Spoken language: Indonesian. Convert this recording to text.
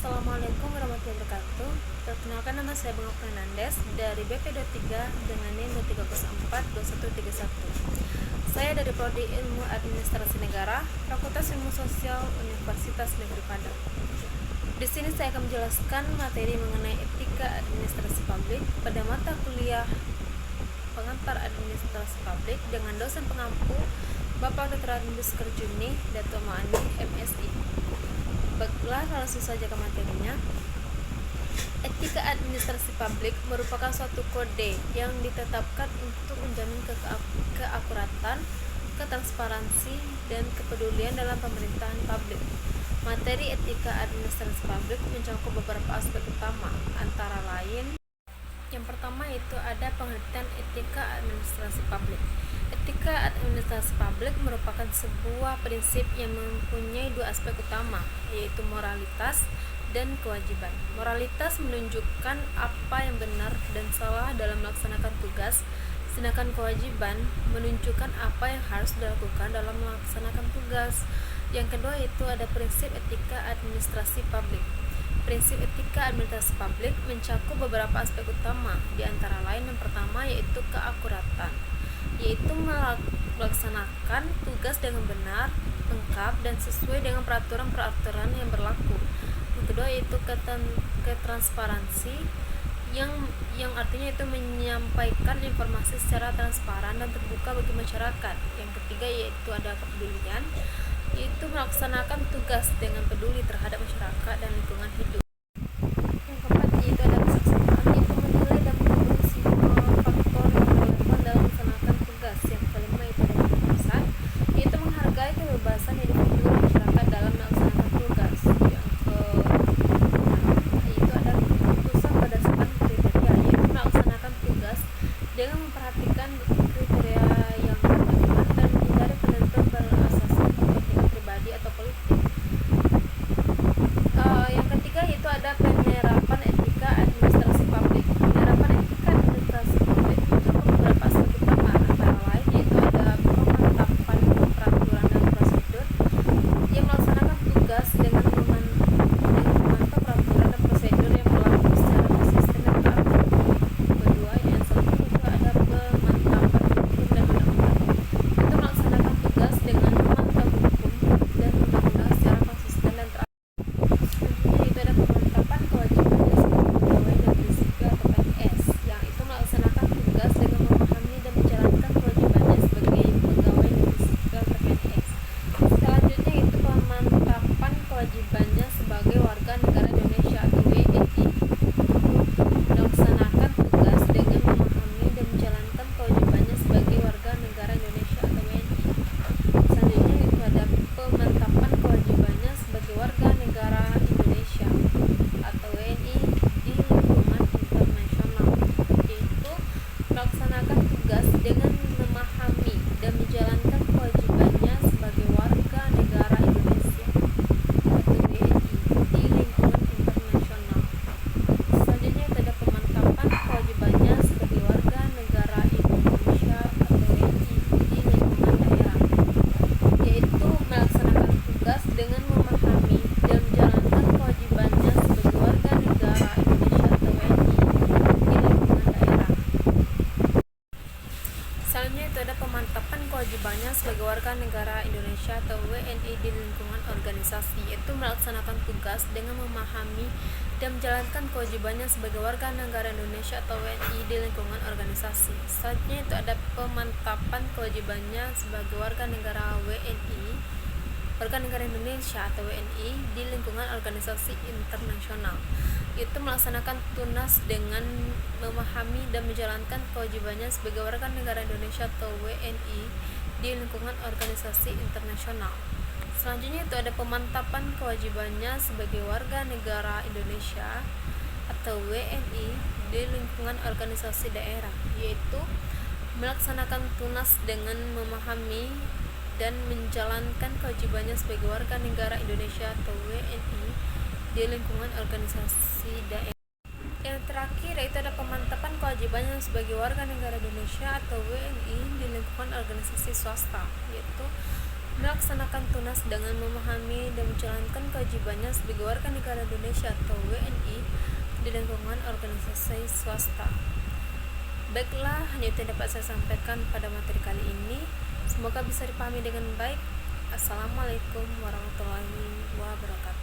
Assalamualaikum warahmatullahi wabarakatuh. Perkenalkan, nama saya Bunga Fernandes dari BP23 dengan NIM 3042131. Saya dari Prodi Ilmu Administrasi Negara, Fakultas Ilmu Sosial Universitas Negeri Padang. Di sini saya akan menjelaskan materi mengenai etika administrasi publik pada mata kuliah pengantar administrasi publik dengan dosen pengampu Bapak Dr. Andes Kerjuni Dato Maani MSI. Baiklah, langsung saja ke materinya. Etika administrasi publik merupakan suatu kode yang ditetapkan untuk menjamin keakuratan, ketransparansi, dan kepedulian dalam pemerintahan publik. Materi etika administrasi publik mencakup beberapa aspek utama, antara lain: yang pertama itu ada pengertian etika administrasi publik. Etika administrasi publik merupakan sebuah prinsip yang mempunyai dua aspek utama, yaitu moralitas dan kewajiban. Moralitas menunjukkan apa yang benar dan salah dalam melaksanakan tugas, sedangkan kewajiban menunjukkan apa yang harus dilakukan dalam melaksanakan tugas. Yang kedua itu ada prinsip etika administrasi publik. Prinsip etika administrasi publik mencakup beberapa aspek utama, di antara lain yang pertama yaitu keakuratan, yaitu melaksanakan tugas dengan benar, lengkap, dan sesuai dengan peraturan-peraturan yang berlaku. Yang kedua yaitu ketransparansi, yang artinya itu menyampaikan informasi secara transparan dan terbuka bagi masyarakat. Yang ketiga yaitu ada kepedulian, yaitu melaksanakan tugas dengan peduli terhadap masyarakat dan lingkungan hidup. Yang keempat yaitu ada kesaksian, yaitu menilai dan mengambil semua faktor yang relevan dalam melaksanakan tugas. Yang kelima itu ada kebebasan, yaitu menghargai kebebasan individu dan masyarakat dalam melaksanakan tugas. Yang keenam yaitu ada keputusan berdasarkan kriteria, yaitu melaksanakan tugas dengan memperhatikan kriteria yang berkeadilan dan menghindari penentuan berasaskan kepentingan pribadi atau politik. Yang ketiga yaitu ada penerapan etika administrasi publik. Penerapan etika administrasi publik mencakup beberapa aspek utama, antara lain yaitu ada pemantapan peraturan dan prosedur yang melaksanakan tugas dengan memantau peraturan dan prosedur yang berlaku secara konsisten dan teratur. Kedua, yang selanjutnya itu ada pemantapan hukum dan undang-undang, itu melaksanakan tugas dengan memantau hukum dan undang-undang secara konsisten dan teratur. Selanjutnya itu ada pemantapan kewajibannya sebagai pegawai negeri sipil atau PNS, yang itu melaksanakan tugas dengan memahami dan menjalankan kewajibannya sebagai pegawai negeri sipil atau PNS. Selanjutnya itu pemantapan kewajibannya sebagai warga negara Indonesia atau WNI, melaksanakan tugas dengan memahami dan menjalankan kewajibannya sebagai warga negara Indonesia atau WNI. Selanjutnya itu ada pemantapan kewajibannya sebagai warga negara Indonesia atau WNI di lingkungan internasional, yaitu melaksanakan tugas dengan memahami dan menjalankan kewajibannya sebagai warga negara Indonesia atau WNI di lingkungan internasional. Selanjutnya itu ada pemantapan kewajibannya sebagai warga negara Indonesia atau WNI di lingkungan daerah, yaitu melaksanakan tugas dengan memahami dan menjalankan kewajibannya sebagai warga negara Indonesia atau WNI di lingkungan daerah. Selanjutnya itu ada pemantapan kewajibannya sebagai warga negara Indonesia atau WNI di lingkungan organisasi, yaitu melaksanakan tugas dengan memahami dan menjalankan kewajibannya sebagai warga negara Indonesia atau WNI di lingkungan organisasi. Selanjutnya itu ada pemantapan kewajibannya sebagai warga negara warga negara Indonesia atau WNI di lingkungan organisasi internasional, yaitu melaksanakan tugas dengan memahami dan menjalankan kewajibannya sebagai warga negara Indonesia atau WNI di lingkungan organisasi internasional. Selanjutnya itu ada pemantapan kewajibannya sebagai warga negara Indonesia atau WNI di lingkungan organisasi daerah, yaitu melaksanakan tugas dengan memahami dan menjalankan kewajibannya sebagai warga negara Indonesia atau WNI di lingkungan organisasi daerah. Yang terakhir yaitu ada pemantapan kewajibannya sebagai warga negara Indonesia atau WNI di lingkungan organisasi swasta, yaitu melaksanakan tunas dengan memahami dan menjalankan kewajibannya sebagai warga negara Indonesia atau WNI di lingkungan organisasi swasta. Baiklah, hanya itu yang dapat saya sampaikan pada materi kali ini. Semoga bisa dipahami dengan baik. Assalamualaikum warahmatullahi wabarakatuh.